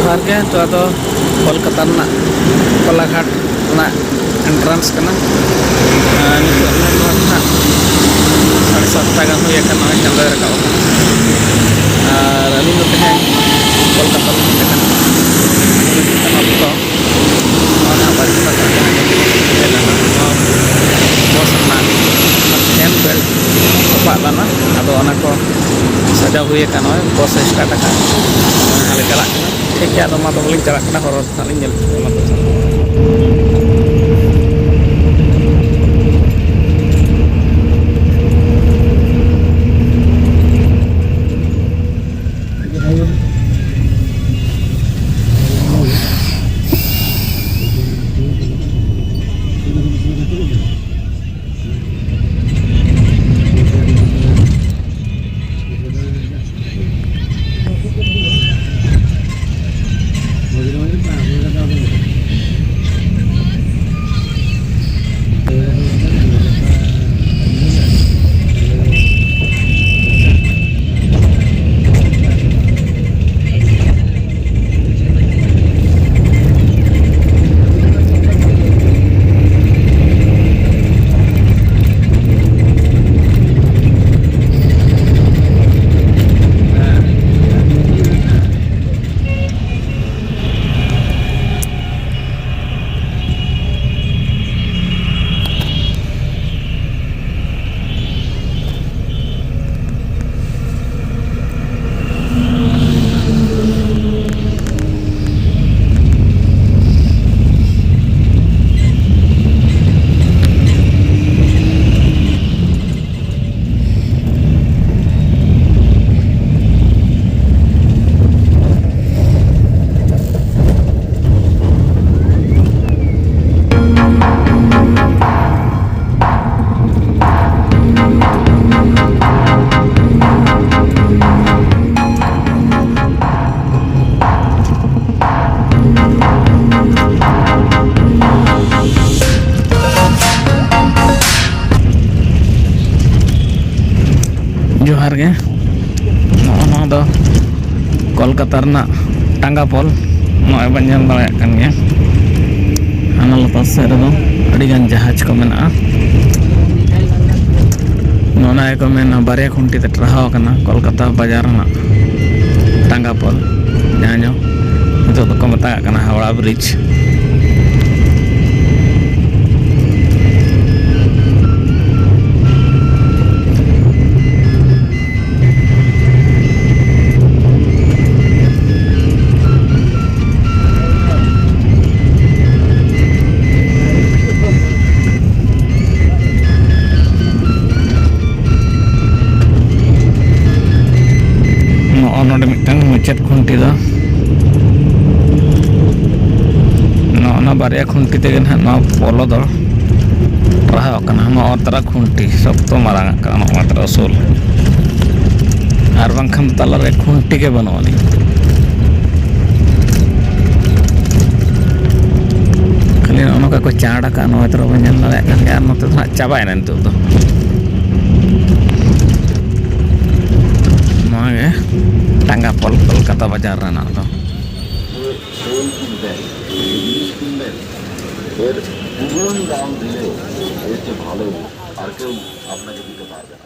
जोहार के तो आदो कोलकाता ना कोलाघाट ना एंट्रेंस करना नितो ना 7:30 गान हुई अकन नॉय चंदा रखा और अली नो तहे कोलकाता में तकन तो ना बारिश का एला ना बस ना फैन बेल्ट पाला ना आदो अना को सजा हुई अकन नॉय बस स्टार्ट का हाले चला ठीक है तो मातो बोलिंग चला कना हॉरर थालिंग जल जोहार के दो कोलकाता टांगा पोल नॉय बन दाड़ा हाना लता सेद अड़ीगान जहाज को मेना को मेना बारे खुंटी ते ट्राहाव कना कोलकाता बाजार ना टांगा पोल जहाँ जो तो को मता कना हावड़ा ब्रिज मुचाद खुंटी बारे खुंटी तेगे ना पोलो ट्राहा खुंटी सब तो मारा असूल और बांखान तलारे खुंटी के बनवानी खाली नोका को चाड़ा का नोय तो बन दाड़ा नोते तो चाबायना नितो तो टांगा पोल कोलकाता बाजार रहना तो এর পুরোই দাম দিলেও এর চেয়ে ভালো আর কেউ আপনাকে দিতে পারবে না।